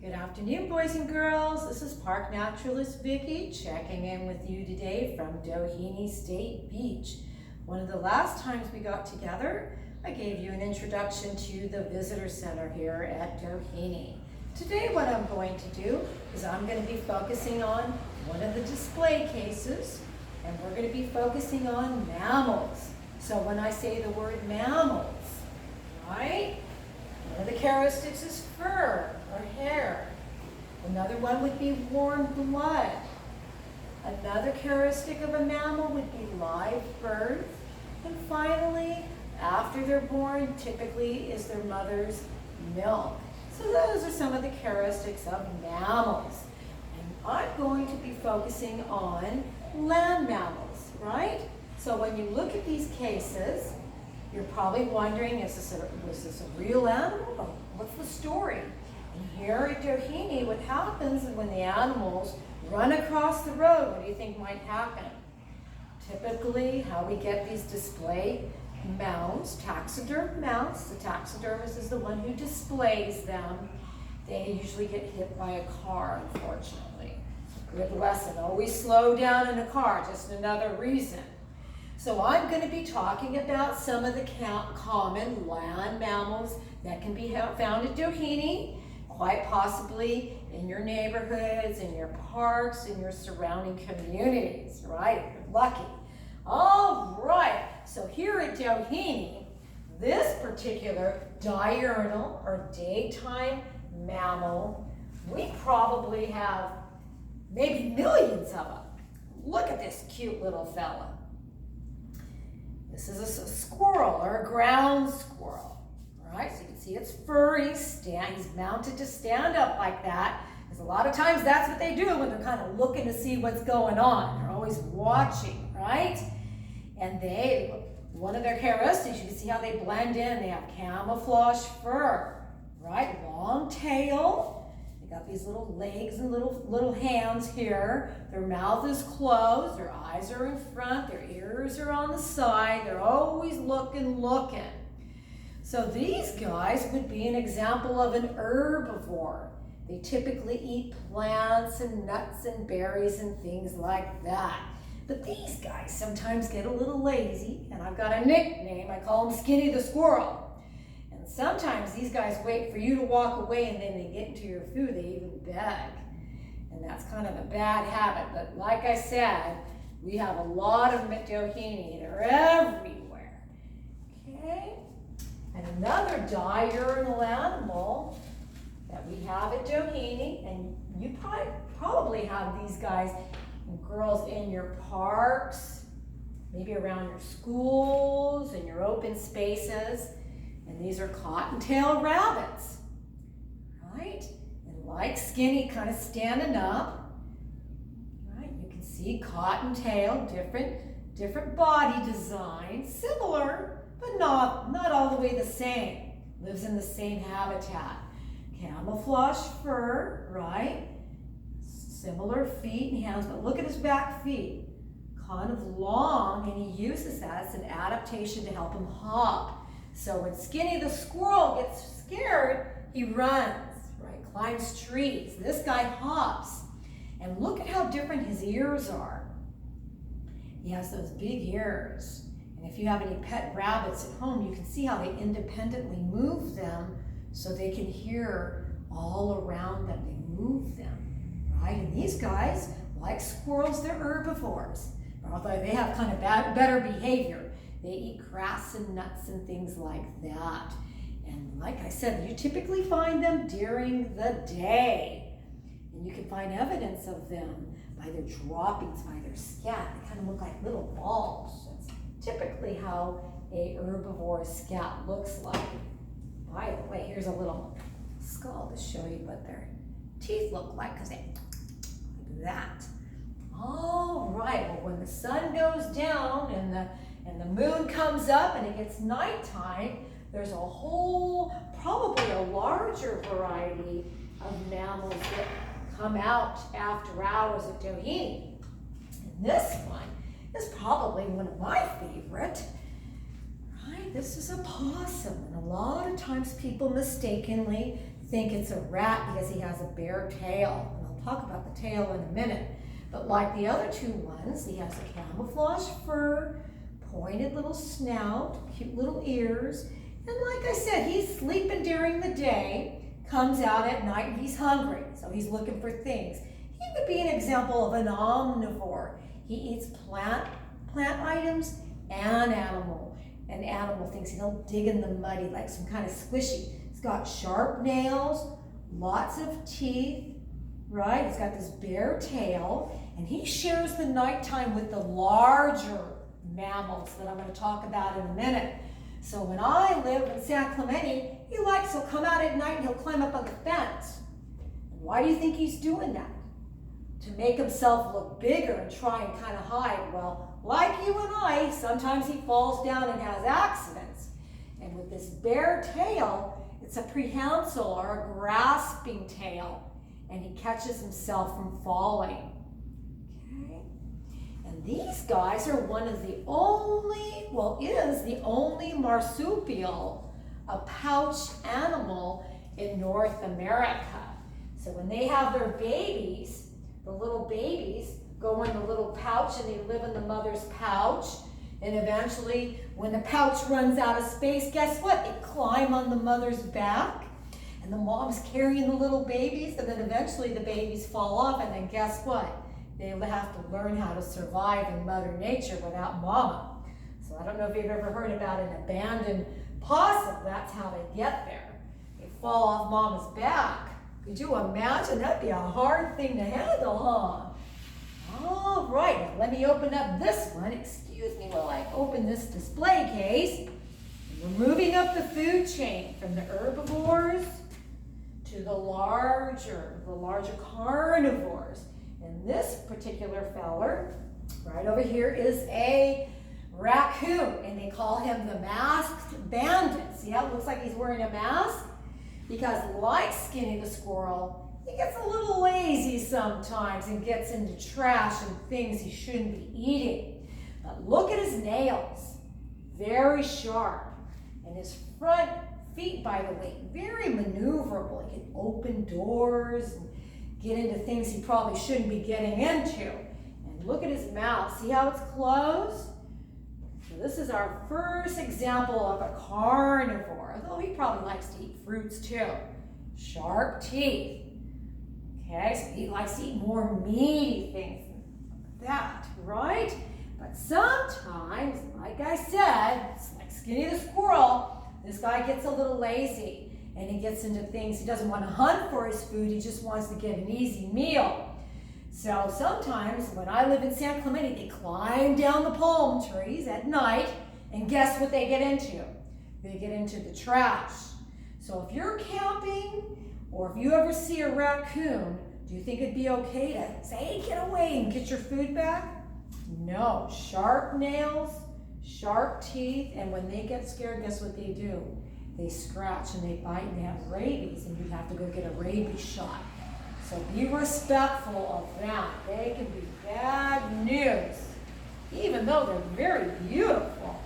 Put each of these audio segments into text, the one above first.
Good afternoon, boys and girls. This is Park Naturalist Vicki checking in with you today from Doheny State Beach. One of the last times we got together, I gave you an introduction to the visitor center here at Doheny. Today what I'm going to do is I'm going to be focusing on one of the display cases, and we're going to be focusing on mammals. So when I say the word mammals, right? One of the characteristics is fur or hair. Another one would be warm blood. Another characteristic of a mammal would be live birth. And finally, after they're born, typically is their mother's milk. So those are some of the characteristics of mammals. And I'm going to be focusing on land mammals, right? So when you look at these cases, you're probably wondering, was this a real animal? Or what's the story? And here at Doheny, what happens when the animals run across the road, what do you think might happen? Typically, how we get these display mounts, taxiderm mounts, the taxidermist is the one who displays them. They usually get hit by a car, unfortunately. Good lesson, always slow down in a car, just another reason. So I'm going to be talking about some of the common land mammals that can be found at Doheny, quite possibly in your neighborhoods, in your parks, in your surrounding communities, right? If you're lucky. All right, so here at Doheny, this particular diurnal or daytime mammal, we probably have maybe millions of them. Look at this cute little fella. This is a squirrel or a ground squirrel. All right, so you can see it's furry. He's mounted to stand up like that. Because a lot of times that's what they do when they're kind of looking to see what's going on. They're always watching, right? And one of their characteristics, you can see how they blend in. They have camouflage fur, right? Long tail. They got these little legs and little hands here. Their mouth is closed. Their eyes are in front. Their ears are on the side. They're always looking. So these guys would be an example of an herbivore. They typically eat plants and nuts and berries and things like that. But these guys sometimes get a little lazy, and I've got a nickname. I call them Skinny the Squirrel. And sometimes these guys wait for you to walk away, and then they get into your food. They even beg. And that's kind of a bad habit. But like I said, we have a lot of them at Doheny. They're everywhere. Okay? And another diurnal animal that we have at Doheny, and you probably have these guys and girls in your parks, maybe around your schools and your open spaces. And these are cottontail rabbits, right? And like Skinny, kind of standing up, right? You can see cottontail, different body design, similar, but not all the way the same. Lives in the same habitat. Camouflage fur, right? Similar feet and hands, but look at his back feet. Kind of long, and he uses that as an adaptation to help him hop. So when Skinny the squirrel gets scared, he runs, right? Climbs trees. This guy hops. And look at how different his ears are. He has those big ears. And if you have any pet rabbits at home, you can see how they independently move them so they can hear all around them. They move them, right? And these guys, like squirrels, they're herbivores. Although they have kind of better behavior. They eat grass and nuts and things like that. And like I said, you typically find them during the day. And you can find evidence of them by their droppings, by their scat. They kind of look like little balls. That's typically how a herbivore's scat looks like. By the way, here's a little skull to show you what their teeth look like, because they like that. All right, well, when the sun goes down and the moon comes up and it gets nighttime, there's a whole, probably a larger variety of mammals that come out after hours at Doheny. And this one is probably one of my favorite. Right, this is a possum, and a lot of times people mistakenly think it's a rat because he has a bare tail. And I'll talk about the tail in a minute. But like the other two ones, he has a camouflage fur, pointed little snout, cute little ears. And like I said, he's sleeping during the day, comes out at night, and he's hungry. So he's looking for things. He would be an example of an omnivore. He eats plant items and animal things. He'll dig in the muddy like some kind of squishy. He's got sharp nails, lots of teeth, right? He's got this bare tail, and he shares the nighttime with the larger mammals that I'm going to talk about in a minute. So when I live in San Clemente, he'll come out at night and he'll climb up on the fence. Why do you think he's doing that? To make himself look bigger and try and kind of hide. Well, like you and I, sometimes he falls down and has accidents. And with this bare tail, it's a prehensile or a grasping tail. And he catches himself from falling. Okay? And these guys are one of the only, is the only marsupial, a pouched animal in North America. So when they have their babies, the little babies go in the little pouch and they live in the mother's pouch. And eventually, when the pouch runs out of space, guess what? They climb on the mother's back. And the mom's carrying the little babies. And then eventually the babies fall off. And then guess what? They have to learn how to survive in Mother Nature without mama. So I don't know if you've ever heard about an abandoned possum. That's how they get there. They fall off mama's back. Could you imagine? That'd be a hard thing to handle, huh? All right, now let me open up this one. Excuse me while I open this display case. We're moving up the food chain from the herbivores to the larger carnivores. And this particular feller, right over here, is a raccoon, and they call him the masked bandit. See how it looks like he's wearing a mask? Because like Skinny the squirrel, he gets a little lazy sometimes and gets into trash and things he shouldn't be eating. But look at his nails, very sharp. And his front feet, by the way, very maneuverable. He can open doors and get into things he probably shouldn't be getting into. And look at his mouth. See how it's closed? So this is our first example of a carnivore, although he probably likes to eat fruits too. Sharp teeth. Okay, so he likes to eat more meaty things than that, right? But sometimes, like I said, it's like Skinny the squirrel, this guy gets a little lazy and he gets into things. He doesn't want to hunt for his food, he just wants to get an easy meal. So sometimes when I live in San Clemente, they climb down the palm trees at night, and guess what they get into? They get into the trash. So if you're camping, or if you ever see a raccoon, do you think it'd be okay to say, hey, get away and get your food back? No, sharp nails, sharp teeth, and when they get scared, guess what they do? They scratch and they bite and they have rabies, and you have to go get a rabies shot. So be respectful of that. They can be bad news, even though they're very beautiful.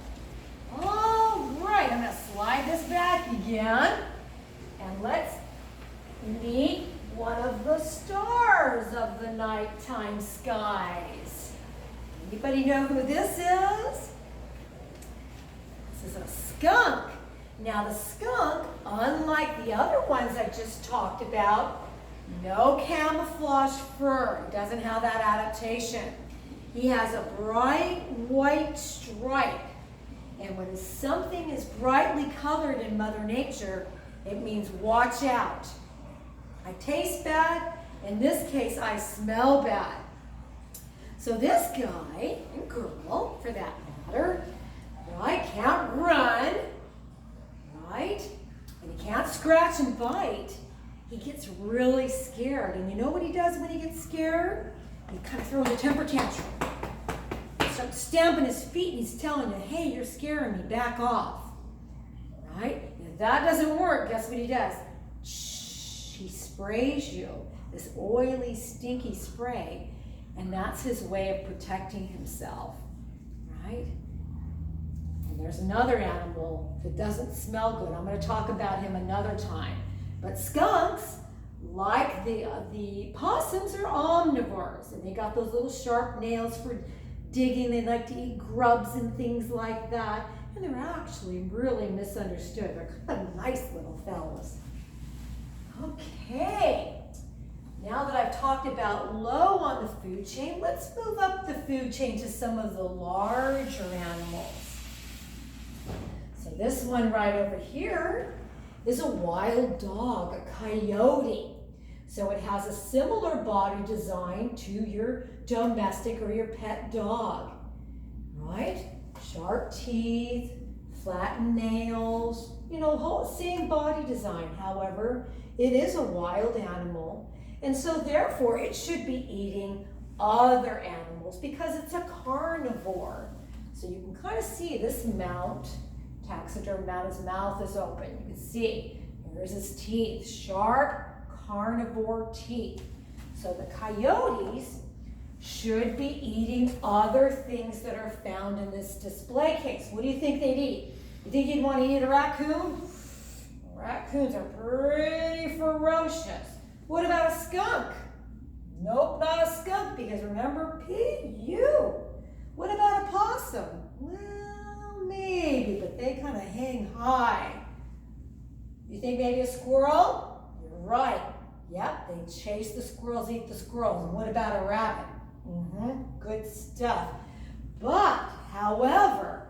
All right, I'm going to slide this back again, and let's meet one of the stars of the nighttime skies. Anybody know who this is? This is a skunk. Now the skunk, unlike the other ones I just talked about, no camouflage fur. He doesn't have that adaptation. He has a bright white stripe. And when something is brightly colored in Mother Nature, it means watch out. I taste bad. In this case, I smell bad. So this guy, and girl for that matter, right, can't run, right? And he can't scratch and bite. He gets really scared. And you know what he does when he gets scared? He kind of throws a temper tantrum. He starts stamping his feet and he's telling you, hey, you're scaring me, back off. Right? If that doesn't work, guess what he does? Shh, he sprays you, this oily, stinky spray, and that's his way of protecting himself. Right? And there's another animal that doesn't smell good. I'm going to talk about him another time. But skunks, like the possums, are omnivores, and they got those little sharp nails for digging. They like to eat grubs and things like that, and they're actually really misunderstood. They're kind of nice little fellows. Okay, now that I've talked about low on the food chain, let's move up the food chain to some of the larger animals. So this one right over here is a wild dog, a coyote. So it has a similar body design to your domestic or your pet dog, right? Sharp teeth, flattened nails, you know, whole same body design. However, it is a wild animal, and so therefore it should be eating other animals because it's a carnivore. So you can kind of see this mount, taxiderm mount, his mouth is open. You can see, here's his teeth, sharp carnivore teeth. So the coyotes should be eating other things that are found in this display case. What do you think they'd eat? You think you'd want to eat a raccoon? Raccoons are pretty ferocious. What about a skunk? Nope, not a skunk, because remember, P-U. What about a possum? Well, maybe, but they kind of hang high. You think maybe a squirrel? You're right. Yep, they chase the squirrels, eat the squirrels. And what about a rabbit? Good stuff. But, however,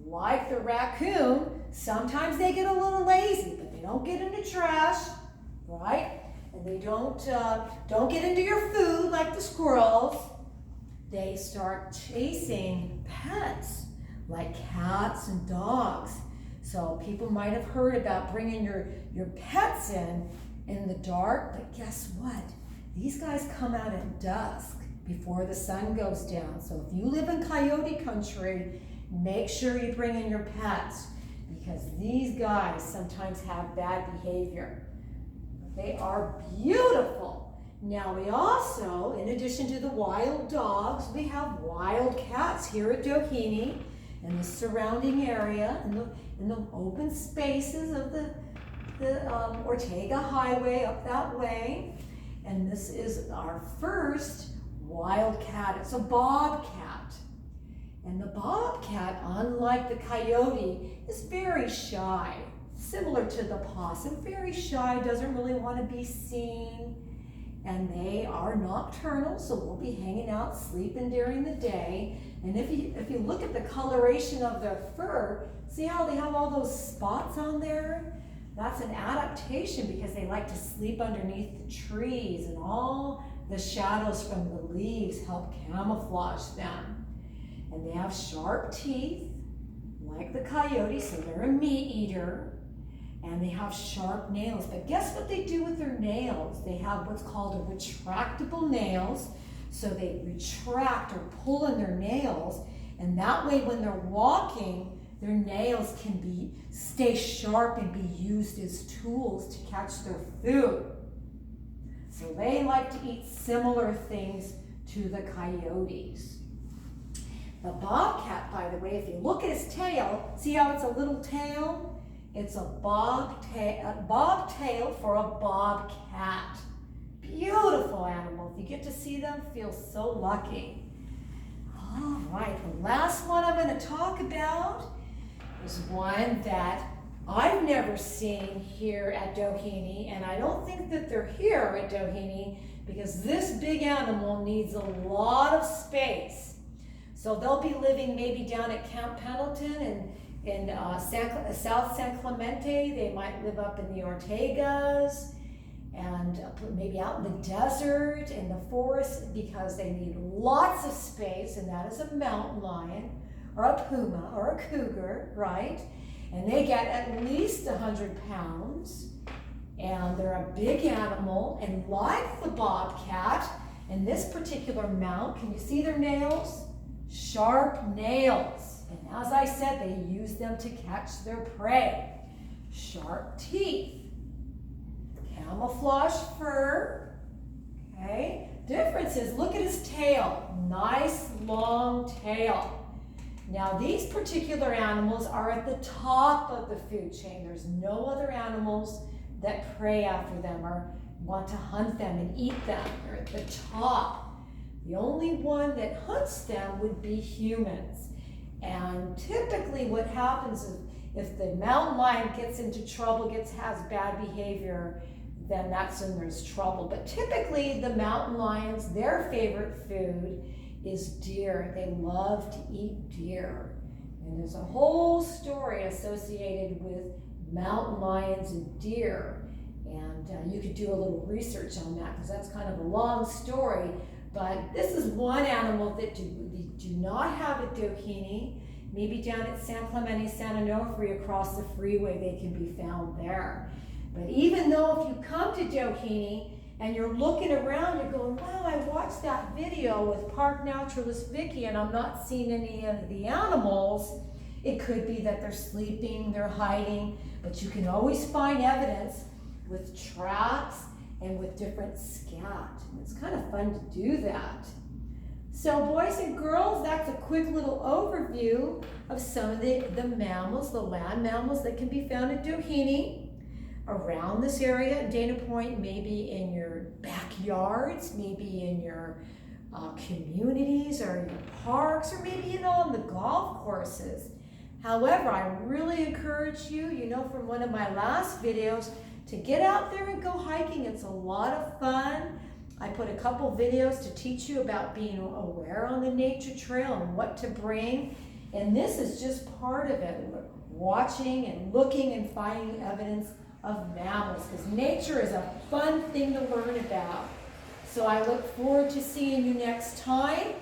like the raccoon, sometimes they get a little lazy, but they don't get into trash, right? And they don't get into your food like the squirrels. They start chasing pets like cats and dogs. So people might have heard about bringing your pets in the dark, but guess what? These guys come out at dusk before the sun goes down. So if you live in coyote country, make sure you bring in your pets, because these guys sometimes have bad behavior. They are beautiful. Now we also, in addition to the wild dogs, we have wild cats here at Doheny in the surrounding area, in the open spaces of the Ortega Highway up that way. And this is our first wild cat. It's a bobcat. And the bobcat, unlike the coyote, is very shy. Similar to the possum, very shy, doesn't really want to be seen. And they are nocturnal, so we'll be hanging out, sleeping during the day. And if you look at the coloration of their fur, see how they have all those spots on there? That's an adaptation because they like to sleep underneath the trees, and all the shadows from the leaves help camouflage them. And they have sharp teeth, like the coyote, so they're a meat eater. And they have sharp nails. But guess what they do with their nails? They have what's called a retractable nails. So they retract or pull in their nails, and that way when they're walking, their nails can stay sharp and be used as tools to catch their food. So they like to eat similar things to the coyotes. The bobcat, by the way, if you look at his tail, see how it's a little tail? It's a bobtail for a bobcat. Beautiful animal. If you get to see them, feel so lucky. All right, the last one I'm going to talk about is one that I've never seen here at Doheny, and I don't think that they're here at Doheny because this big animal needs a lot of space. So they'll be living maybe down at Camp Pendleton and in South San Clemente. They might live up in the Ortegas and maybe out in the desert, in the forest, because they need lots of space, and that is a mountain lion or a puma or a cougar, right? And they get at least 100 pounds, and they're a big animal, and like the bobcat, in this particular mount, can you see their nails? Sharp nails. And as I said, they use them to catch their prey. Sharp teeth. Camouflage fur. Okay. Difference is, look at his tail. Nice long tail. Now these particular animals are at the top of the food chain. There's no other animals that prey after them or want to hunt them and eat them. They're at the top. The only one that hunts them would be humans. And typically what happens is if the mountain lion gets into trouble, has bad behavior, then that's when there's trouble. But typically the mountain lions, their favorite food is deer. They love to eat deer. And there's a whole story associated with mountain lions and deer. And you could do a little research on that because that's kind of a long story. But this is one animal that do not have at Doheny. Maybe down at San Clemente, San Onofre across the freeway, they can be found there. But even though if you come to Doheny and you're looking around, you're going, wow, I watched that video with park naturalist Vicki and I'm not seeing any of the animals, it could be that they're sleeping, they're hiding, but you can always find evidence with tracks and with different scat. It's kind of fun to do that. So boys and girls, that's a quick little overview of some of the mammals, the land mammals that can be found at Doheny. Around this area at Dana Point, maybe in your backyards, maybe in your communities or your parks, or maybe on the golf courses. However, I really encourage you, from one of my last videos, to get out there and go hiking. It's a lot of fun. I put a couple videos to teach you about being aware on the nature trail and what to bring. And this is just part of it, watching and looking and finding evidence of mammals, because nature is a fun thing to learn about. So I look forward to seeing you next time.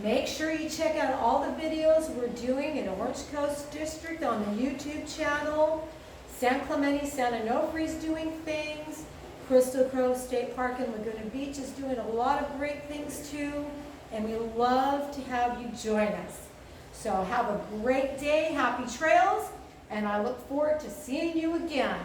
Make sure you check out all the videos we're doing in Orange Coast District on the YouTube channel. San Clemente, San Onofre is doing things. Crystal Cove State Park in Laguna Beach is doing a lot of great things too. And we love to have you join us. So have a great day, happy trails, and I look forward to seeing you again.